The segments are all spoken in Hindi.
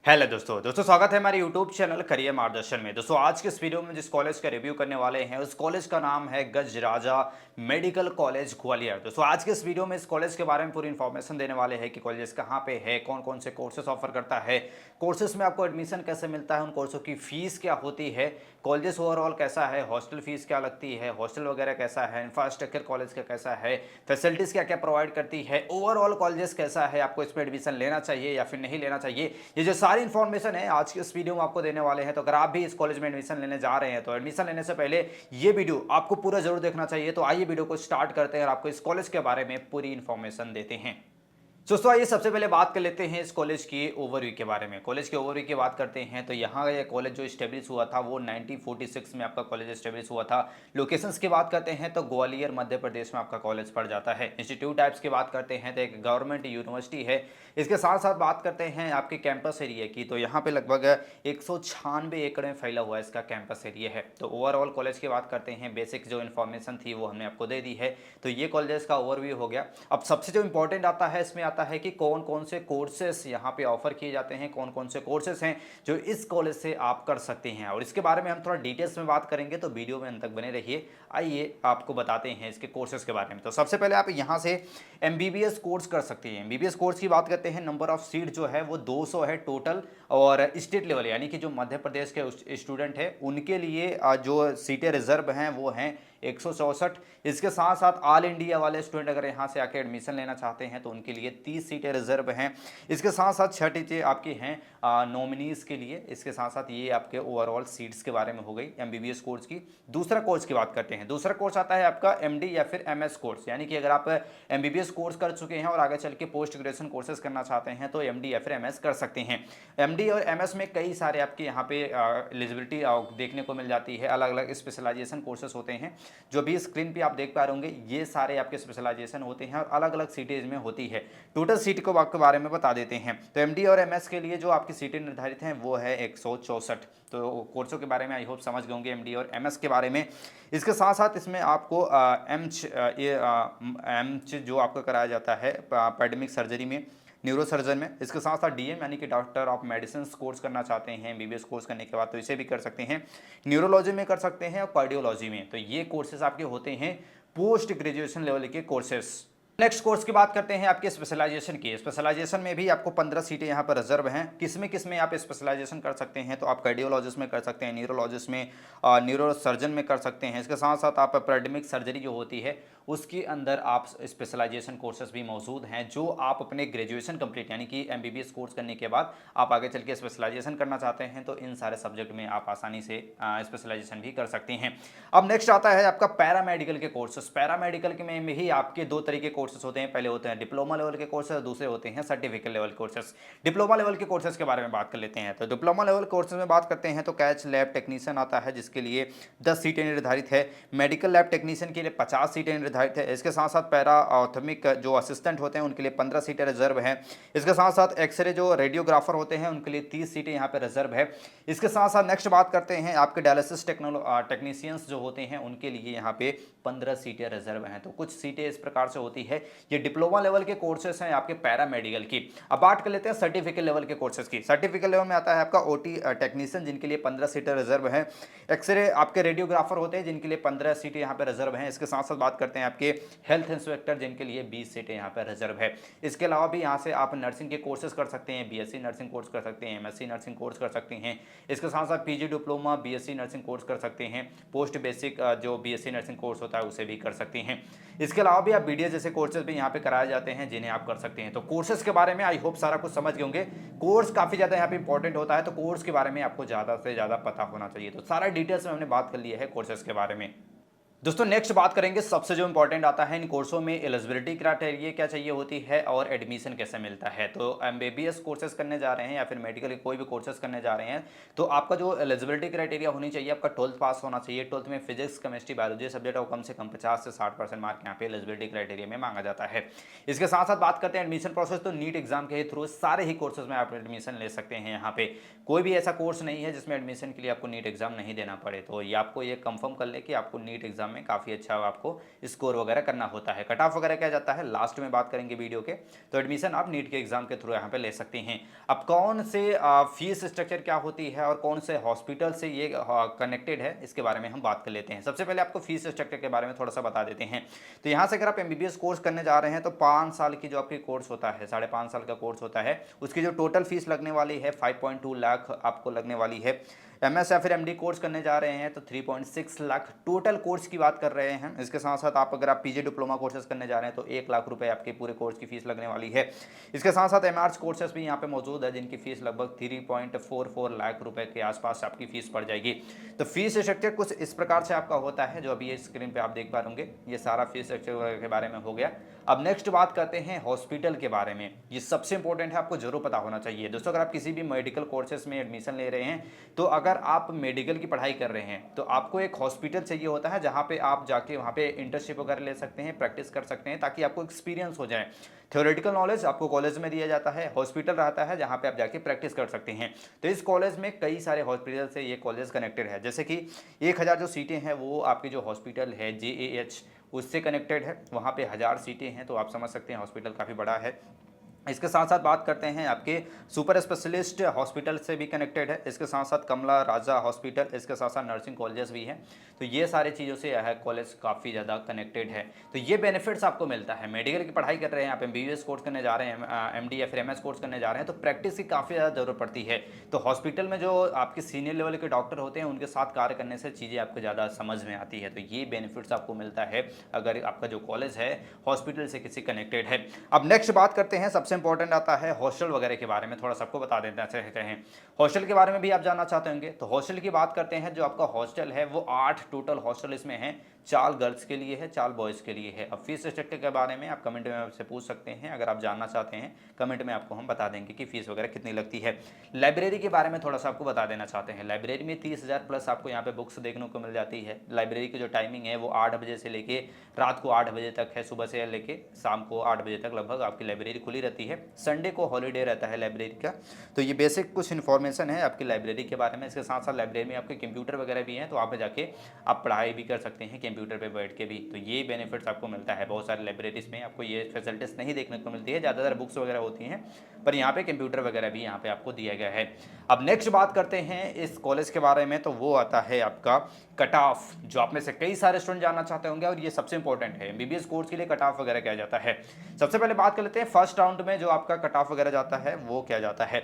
हेलो दोस्तों स्वागत है हमारे यूट्यूब चैनल करियर मार्गदर्शन में। दोस्तों आज के इस वीडियो में जिस कॉलेज का रिव्यू करने वाले हैं उस कॉलेज का नाम है गजराजा मेडिकल कॉलेज ग्वालियर। दोस्तों आज के इस वीडियो में इस कॉलेज के बारे में पूरी इन्फॉर्मेशन देने वाले हैं कि कॉलेज कहाँ पे है, कौन कौन से कोर्सेज ऑफर करता है, कोर्सेज में आपको एडमिशन कैसे मिलता है, उन कोर्सों की फीस क्या होती है, कॉलेज ओवरऑल कैसा है, हॉस्टल फीस क्या लगती है, हॉस्टल वगैरह कैसा है, इंफ्रास्ट्रक्चर कॉलेज का कैसा है, फैसिलिटीज़ क्या क्या प्रोवाइड करती है, ओवरऑल कॉलेज कैसा है, आपको इसमें एडमिशन लेना चाहिए या फिर नहीं लेना चाहिए, ये जो सारी इन्फॉर्मेशन है आज की इस वीडियो में आपको देने वाले हैं। तो अगर आप भी इस कॉलेज में एडमिशन लेने जा रहे हैं तो एडमिशन लेने से पहले ये वीडियो आपको पूरा जरूर देखना चाहिए। तो आइए वीडियो को स्टार्ट करते हैं और आपको इस कॉलेज के बारे में पूरी इन्फॉर्मेशन देते हैं। दोस्तों आइए सबसे पहले बात कर लेते हैं इस कॉलेज की ओवरव्यू के बारे में। कॉलेज के ओवरव्यू की बात करते हैं तो यहाँ ये कॉलेज जो स्टेब्लिश हुआ था वो 1946 में आपका कॉलेज स्टेब्लिश हुआ था। लोकेशंस की बात करते हैं तो ग्वालियर मध्य प्रदेश में आपका कॉलेज पड़ जाता है। इंस्टीट्यूट टाइप्स की बात करते हैं तो एक गवर्नमेंट यूनिवर्सिटी है। इसके साथ साथ बात करते हैं आपके कैंपस एरिया की, तो यहाँ पे लगभग 196 एकड़ में फैला हुआ इसका कैंपस एरिया है। तो ओवरऑल कॉलेज की बात करते हैं, बेसिक जो इन्फॉर्मेशन थी वो हमने आपको दे दी है। तो ये कॉलेज का ओवरव्यू हो गया। अब सबसे जो इंपॉर्टेंट आता है इसमें आता है कि कौन कौन से कोर्सेस यहाँ पे ऑफर किए जाते हैं, कौन कौन से कोर्सेस हैं जो इस कॉलेज से आप कर सकते हैं, और इसके बारे में हम थोड़ा डिटेल्स में बात करेंगे। तो वीडियो में अंत तक बने रहिए। आइए आपको बताते हैं इसके कोर्सेज के बारे में। तो सबसे पहले आप यहाँ से एमबीबीएस कोर्स कर सकते हैं। एमबीबीएस कोर्स की बात करते हैं, नंबर ऑफ सीट जो है वो 200 है टोटल, और स्टेट लेवल यानी कि जो मध्य प्रदेश के स्टूडेंट हैं उनके लिए जो सीटें रिजर्व हैं वो हैं 164। इसके साथ साथ ऑल इंडिया वाले स्टूडेंट अगर यहाँ से आके एडमिशन लेना चाहते हैं तो उनके लिए 30 सीटें रिजर्व हैं। इसके साथ साथ 6 टीचर आपकी हैं नॉमिनीज़ के लिए। इसके साथ साथ ये आपके ओवरऑल सीट्स के बारे में हो गई एमबीबीएस कोर्स की। दूसरा कोर्स की बात करते हैं। दूसरा कोर्स आता है आपका एमडी या फिर एमएस कोर्स, यानी कि अगर आप एमबीबीएस कोर्स कर चुके हैं और आगे चल के पोस्ट ग्रेजुएशन कोर्सेज करना चाहते हैं तो एमडी या फिर एमएस कर सकते हैं। एमडी और एमएस में कई सारे आपके यहाँ पे एलिजिबिलिटी देखने को मिल जाती है। अलग अलग स्पेशलाइजेशन कोर्सेज होते हैं जो भी स्क्रीन पे आप देख पा रहे होंगे, ये सारे आपके स्पेशलाइजेशन होते हैं और अलग अलग सीटेज में होती है। टोटल सीट को आपके बारे में बता देते हैं। तो एमडी और एमएस के लिए जो आपकी सीटें निर्धारित हैं वो है 164। तो कोर्सों के बारे में आई होप समझ गए होंगे एमडी और एमएस के बारे में। इसके साथ साथ इसमें आपको एमच जो आपको कराया जाता है पैडेमिक सर्जरी में, न्यूरो सर्जन में। इसके साथ साथ डीएम यानी कि डॉक्टर ऑफ मेडिसिन कोर्स करना चाहते हैं एमबीबीएस कोर्स करने के बाद तो इसे भी कर सकते हैं। न्यूरोलॉजी में कर सकते हैं और कार्डियोलॉजी में। तो ये कोर्सेज आपके होते हैं पोस्ट ग्रेजुएशन लेवल के कोर्सेज। नेक्स्ट कोर्स की बात करते हैं आपके स्पेशलाइजेशन की। स्पेशलाइजेशन में भी आपको 15 सीटें यहाँ पर रिजर्व हैं। किस में आप स्पेशलाइजेशन कर सकते हैं तो आप कार्डियोलॉजिस्ट में कर सकते हैं, न्यूरोलॉजिस्ट में, न्यूरो सर्जन में कर सकते हैं। इसके साथ साथ आप पैडेमिक सर्जरी जो होती है उसके अंदर आप स्पेशलाइजेशन कोर्सेज भी मौजूद हैं जो आप अपने ग्रेजुएशन कंप्लीट यानी कि एमबीबीएस कोर्स करने के बाद आप आगे चल के स्पेशलाइजेशन करना चाहते हैं तो इन सारे सब्जेक्ट में आप आसानी से स्पेशलाइजेशन भी कर सकते हैं। अब नेक्स्ट आता है आपका पैरामेडिकल के कोर्सेज। पैरामेडिकल के में ही आपके दो तरीके कोर्सेज होते हैं। पहले होते हैं डिप्लोमा लेवल के कोर्सेज, दूसरे होते हैं certificate level courses. Diploma level के कोर्सेज के बारे में बात कर लेते हैं। तो डिप्लोमा लेवल कोर्सेज में बात करते हैं तो कैच लैब टेक्नीशियन आता है जिसके लिए 10 सीटें निर्धारित है। मेडिकल लैब टेक्नीशियन के लिए 50 सीटें निर्धारित है। इसके साथ साथ पैरा ऑर्थोमिक जो असिस्टेंट होते हैं उनके लिए 15 सीटें रिजर्व हैं। इसके साथ साथ एक्सरे जो रेडियोग्राफर होते हैं उनके लिए 30 सीटें यहाँ पे रिजर्व है। इसके साथ साथ नेक्स्ट बात करते हैं आपके डायलिसिस टेक्नीशियंस जो होते हैं उनके लिए यहाँ पे 15 सीटें रिजर्व हैं। तो कुछ सीटें इस प्रकार से होती है। ये डिप्लोमा लेवल के कोर्सेज हैं आपके पैरामेडिकल की। अब बात कर लेते हैं सर्टिफिकेट लेवल के कोर्सेज की। सर्टिफिकेट लेवल में आता है आपका ओटी टेक्नीशियन जिनके लिए 15 सीटें रिजर्व हैं। एक्सरे आपके रेडियोग्राफर होते हैं जिनके लिए 15 सीटें यहाँ पे रिजर्व हैं। इसके साथ साथ बात करते हैं आपके हेल्थ इंस्पेक्टर जिनके लिए 20 सीटें यहाँ पर रिजर्व है। इसके अलावा भी यहाँ से आप नर्सिंग के कोर्सेज कर सकते हैं, बीएससी नर्सिंग कोर्स कर सकते हैं, एमएससी नर्सिंग कोर्स कर सकते हैं। इसके साथ साथ PG diploma BSc nursing course कर सकते हैं। पोस्ट बेसिक जो बीएससी नर्सिंग कोर्स होता है उसे भी कर सकते हैं। इसके अलावा भी आप बीडीएस जैसे कोर्सेज भी यहाँ पे कराए जाते हैं जिन्हें आप कर सकते हैं। तो कोर्सेज के बारे में आई होप सारा कुछ समझ गए होंगे। कोर्स काफी ज्यादा यहाँ पे इंपॉर्टेंट होता है तो कोर्स के बारे में आपको ज्यादा से ज्यादा पता होना चाहिए। तो सारा डिटेल्स में हमने बात कर लिया है कोर्सेज के बारे में। दोस्तों नेक्स्ट बात करेंगे सबसे जो इंपॉर्टेंट आता है इन कोर्सों में एलिजिबिलिटी क्राइटेरिया क्या चाहिए होती है और एडमिशन कैसे मिलता है। तो एमबीबीएस कोर्सेज करने जा रहे हैं या फिर मेडिकल के कोई भी कोर्सेज करने जा रहे हैं तो आपका जो एलिजिबिलिटी क्राइटेरिया होनी चाहिए, आपका 12th पास होना चाहिए। 12th में फिजिक्स केमिस्ट्री बायोलॉजी सब्जेक्ट और कम से कम 50 से 60% मार्क यहाँ पे एलिजिबिलिटी क्राइटेरिया में मांगा जाता है। इसके साथ साथ बात करते हैं एडमिशन प्रोसेस। तो नीट एग्जाम के थ्रू सारे ही कोर्सेज में आप एडमिशन ले सकते हैं। यहाँ पे कोई भी ऐसा कोर्स नहीं है जिसमें एडमिशन के लिए आपको नीट एग्जाम नहीं देना पड़े। तो ये आपको ये कंफर्म कर ले कि आपको नीट एग्जाम में काफ़ी अच्छा आपको स्कोर वगैरह करना होता है। कट ऑफ वगैरह क्या जाता है लास्ट में बात करेंगे वीडियो के। तो एडमिशन आप नीट के एग्जाम के थ्रू यहाँ पे ले सकते हैं। अब कौन से फीस स्ट्रक्चर क्या होती है और कौन से हॉस्पिटल से ये कनेक्टेड है, इसके बारे में हम बात कर लेते हैं। सबसे पहले आपको फीस स्ट्रक्चर के बारे में थोड़ा सा बता देते हैं। तो यहाँ से अगर आप एमबीबीएस कोर्स करने जा रहे हैं तो 5 साल की जो आपकी कोर्स होता है, 5.5 साल का कोर्स होता है, उसकी जो टोटल फीस लगने वाली है 5.2 लाख आपको लगने वाली है। एमएस या फिर एमडी कोर्स करने जा रहे हैं तो 3.6 लाख टोटल कोर्स की बात कर रहे हैं। इसके साथ साथ आप अगर आप पीजी डिप्लोमा कोर्सेज करने जा रहे हैं तो 1 लाख रुपए आपके पूरे कोर्स की फीस लगने वाली है। इसके साथ साथ एमआरएस कोर्सेज भी यहाँ पे मौजूद है जिनकी फीस लगभग 3.44 लाख रुपए के आसपास आपकी फीस पड़ जाएगी। तो फीस स्ट्रक्चर कुछ इस प्रकार से आपका होता है जो अभी ये स्क्रीन पर आप देख पा होंगे। ये सारा फीस स्ट्रक्चर के बारे में हो गया। अब नेक्स्ट बात करते हैं हॉस्पिटल के बारे में। ये सबसे इंपॉर्टेंट है, आपको जरूर पता होना चाहिए दोस्तों। अगर आप किसी भी मेडिकल कोर्सेज में एडमिशन ले रहे हैं तो अगर आप मेडिकल की पढ़ाई कर रहे हैं तो आपको एक हॉस्पिटल चाहिए होता है जहां पे आप जाके वहां पे इंटर्नशिप वगैरह ले सकते हैं, प्रैक्टिस कर सकते हैं, ताकि आपको एक्सपीरियंस हो जाए। थ्योरेटिकल नॉलेज आपको कॉलेज में दिया जाता है, हॉस्पिटल रहता है जहां पे आप जाके प्रैक्टिस कर सकते हैं। तो इस कॉलेज में कई सारे हॉस्पिटल से ये कॉलेज कनेक्टेड है। जैसे कि 1000 जो सीटें हैं वो आपकी जो हॉस्पिटल है जेएएच उससे कनेक्टेड है, वहाँ पे 1000 सीटें हैं। तो आप समझ सकते हैं हॉस्पिटल काफ़ी बड़ा है। इसके साथ साथ बात करते हैं आपके सुपर स्पेशलिस्ट हॉस्पिटल से भी कनेक्टेड है। इसके साथ साथ कमला राजा हॉस्पिटल, इसके साथ साथ नर्सिंग कॉलेजेस भी हैं। तो ये सारे चीज़ों से यह कॉलेज काफ़ी ज़्यादा कनेक्टेड है। तो ये बेनिफिट्स आपको मिलता है। मेडिकल की पढ़ाई कर रहे हैं आप, एमबीबीएस कोर्स करने जा रहे हैं, एमडी या फिर एमएस कोर्स करने जा रहे हैं, तो प्रैक्टिस की काफ़ी ज़्यादा जरूरत पड़ती है। तो हॉस्पिटल में जो आपके सीनियर लेवल के डॉक्टर होते हैं उनके साथ कार्य करने से चीज़ें आपको ज़्यादा समझ में आती है। तो ये बेनिफिट्स आपको मिलता है अगर आपका जो कॉलेज है हॉस्पिटल से किसी कनेक्टेड है। अब नेक्स्ट बात करते हैं, सबसे इंपॉर्टेंट आता है हॉस्टल वगैरह के बारे में। थोड़ा सबको बता देना चाहते हैं, हॉस्टल के बारे में भी आप जानना चाहते होंगे। तो हॉस्टल की बात करते हैं, जो आपका हॉस्टल है वो 8 टोटल हॉस्टल इसमें है। 4 गर्ल्स के लिए है, 4 बॉयज़ के लिए है। अब फीस स्ट्रक्चर के बारे में आप कमेंट में आपसे पूछ सकते हैं, अगर आप जानना चाहते हैं कमेंट में आपको हम बता देंगे कि फीस वगैरह कितनी लगती है। लाइब्रेरी के बारे में थोड़ा सा आपको बता देना चाहते हैं। लाइब्रेरी में 30,000 प्लस आपको यहाँ पे बुक्स देखने को मिल जाती है। लाइब्रेरी की जो टाइमिंग है वो 8 बजे से लेके रात को 8 बजे तक है, सुबह से लेके शाम को 8 बजे तक लगभग आपकी लाइब्रेरी खुली रहती है। संडे को हॉलीडे रहता है लाइब्रेरी का। तो ये बेसिक कुछ इन्फॉर्मेशन है आपकी लाइब्रेरी के बारे में। इसके साथ साथ लाइब्रेरी में आपके कंप्यूटर वगैरह भी हैं, तो आप जाके आप पढ़ाई भी कर सकते हैं कंप्यूटर पे बैठ के भी। तो ये बेनिफिट्स आपको मिलता है। बहुत सारे लाइब्रेरीज में आपको ये फैसिलिटीज़ नहीं देखने को मिलती है, ज़्यादातर बुक्स वगैरह होती हैं, पर यहाँ पे कंप्यूटर वगैरह भी यहाँ पे आपको दिया गया है। अब नेक्स्ट बात करते हैं इस कॉलेज के बारे में, तो वो आता है आपका कट ऑफ, जो आप में से कई सारे स्टूडेंट जानना चाहते होंगे और ये सबसे इंपॉर्टेंट है। एमबीबीएस कोर्स के लिए कट ऑफ वगैरह क्या जाता है। सबसे पहले बात कर लेते हैं फर्स्ट राउंड में जो आपका कट ऑफ वगैरह जाता है वो क्या जाता है।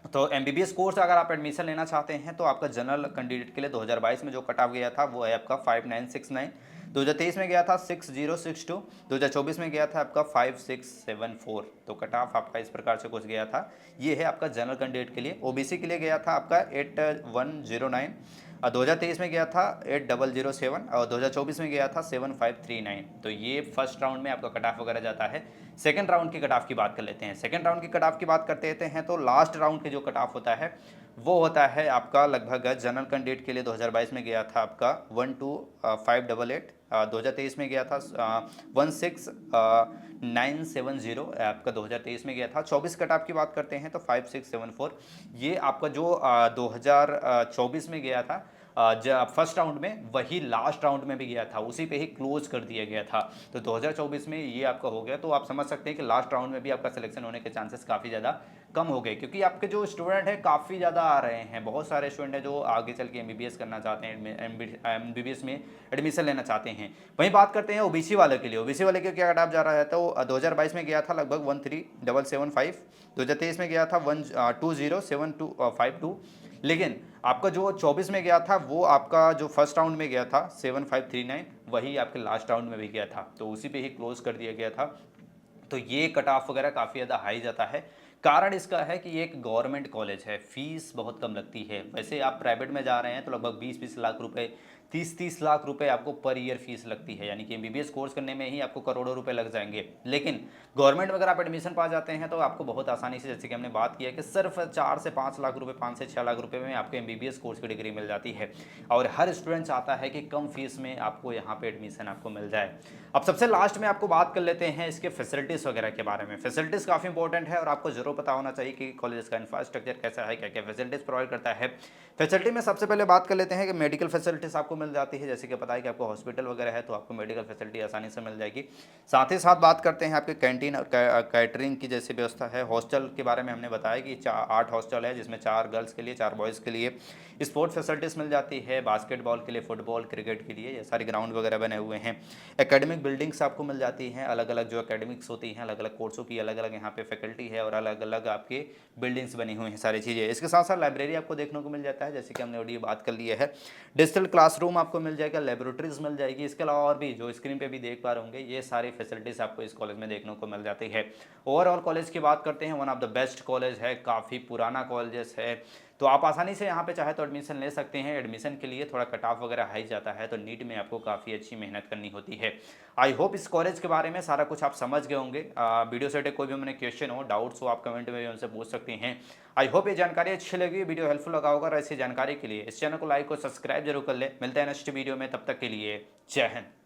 तो एमबीबीएस कोर्स अगर आप एडमिशन लेना चाहते हैं तो आपका जनरल कैंडिडेट के लिए 2022 में जो कट ऑफ गया था वो है आपका 5969, 2023 में गया था 6062, 2024 में गया था आपका 5674। तो कट ऑफ आपका इस प्रकार से कुछ गया था। ये है आपका जनरल कैंडिडेट के लिए। ओबीसी के लिए गया था आपका 8109, 2023 में गया था 8007 और 2024 में गया था 7539। तो ये फर्स्ट राउंड में आपका कट ऑफ वगैरह जाता है। सेकंड राउंड की कट ऑफ की बात कर लेते हैं। सेकंड राउंड की कट ऑफ की बात करते हैं तो लास्ट राउंड के जो कट ऑफ होता है वो होता है आपका लगभग जनरल कैंडिडेट के लिए 2022 में गया था आपका 12588, 2023 में गया था 16970, आपका 2023 में गया था। 24 कट ऑफ की बात करते हैं तो 5674। ये आपका जो 2024 में गया था जब फर्स्ट राउंड में, वही लास्ट राउंड में भी गया था, उसी पे ही क्लोज कर दिया गया था। तो 2024 में ये आपका हो गया। तो आप समझ सकते हैं कि लास्ट राउंड में भी आपका सिलेक्शन होने के चांसेस काफ़ी ज़्यादा कम हो गए, क्योंकि आपके जो स्टूडेंट हैं काफ़ी ज़्यादा आ रहे हैं। बहुत सारे स्टूडेंट हैं जो आगे चल के एमबीबीएस करना चाहते हैं, एमबीबीएस में एडमिशन लेना चाहते हैं। वहीं बात करते हैं ओबीसी वाले के लिए। ओबीसी वाले के क्या कट ऑफ जा रहा है, तो 2022 में गया था लगभग 13775, 2023 में गया था 1207252, लेकिन आपका जो 24 में गया था वो आपका जो फर्स्ट राउंड में गया था 7539, वही आपके लास्ट राउंड में भी गया था, तो उसी पे ही क्लोज कर दिया गया था। तो ये कट ऑफ वगैरह काफ़ी ज़्यादा हाई जाता है। कारण इसका है कि ये एक गवर्नमेंट कॉलेज है, फीस बहुत कम लगती है। वैसे आप प्राइवेट में जा रहे हैं तो लगभग 20-20 लाख रुपए, 30-30 लाख रुपए आपको पर ईयर फीस लगती है, यानी कि एमबीबीएस कोर्स करने में ही आपको करोड़ों रुपए लग जाएंगे। लेकिन गवर्नमेंट में अगर आप एडमिशन पा जाते हैं तो आपको बहुत आसानी से, जैसे कि हमने बात किया कि सिर्फ 4 से 5 लाख रुपए, 5 से 6 लाख रुपए में आपको एमबीबीएस कोर्स की डिग्री मिल जाती है। और हर स्टूडेंट चाहता है कि कम फीस में आपको यहाँ पे एडमिशन आपको मिल जाए। अब सबसे लास्ट में आपको बात कर लेते हैं इसके फैसिलिटीज़ वगैरह के बारे में। फैसिलिटीज़ काफ़ी इंपॉर्टेंट है और आपको जरूर पता होना चाहिए कि कॉलेज का इंफ्रास्ट्रक्चर कैसा है, क्या क्या फैसिलिटीज़ प्रोवाइड करता है। फैसिलिटी में सबसे पहले बात कर लेते हैं कि मेडिकल फैसिलिटीज़ आपको मिल जाती है, जैसे कि पता है कि आपको हॉस्पिटल वगैरह है तो आपको मेडिकल फैसिलिटी आसानी से मिल जाएगी। साथ ही साथ बात करते हैं आपके कैंटीन और कैटरिंग की जैसी व्यवस्था है। हॉस्टल के बारे में हमने बताया कि 8 हॉस्टल है, जिसमें 4 गर्ल्स के लिए, 4 बॉयज़ के लिए स्पोर्ट्स फैसिलिटीज़ मिल जाती है, बास्केटबॉल के लिए, फुटबॉल, क्रिकेट के लिए, ये सारे ग्राउंड वगैरह बने हुए हैं। एकेडमिक बिल्डिंग्स आपको मिल जाती हैं, अलग अलग जो एकेडमिक्स होती हैं, अलग अलग कोर्सों की अलग अलग यहाँ पे फैकल्टी है और अलग अलग आपके बिल्डिंग्स बनी हुई हैं, सारी चीज़ें। इसके साथ साथ लाइब्रेरी आपको देखने को मिल जाता है, जैसे कि हमने ऑलरेडी बात कर लिया है। डिजिटल क्लासरूम आपको मिल जाएगा, लेबोरेटरीज मिल जाएगी। इसके अलावा और भी जो स्क्रीन पे भी देख पा रहे होंगे, ये सारी फैसिलिटीज़ आपको इस कॉलेज में देखने को मिल जाती है। ओवरऑल कॉलेज की बात करते हैं, one of the best college है, काफ़ी पुराना कॉलेज है, तो आप आसानी से यहाँ पे चाहे तो एडमिशन ले सकते हैं। एडमिशन के लिए थोड़ा कट ऑफ वगैरह हाई जाता है, तो नीट में आपको काफ़ी अच्छी मेहनत करनी होती है। आई होप इस कॉलेज के बारे में सारा कुछ आप समझ गए होंगे। वीडियो से कोई भी मैंने क्वेश्चन हो, डाउट्स हो, आप कमेंट में भी उनसे पूछ सकते हैं। आई होप ये जानकारी अच्छी लगी, वीडियो हेल्पफुल लगा होगा। और ऐसी जानकारी के लिए इस चैनल को लाइक और सब्सक्राइब जरूर कर ले। मिलते हैं नेक्स्ट वीडियो में, तब तक के लिए जय हिंद।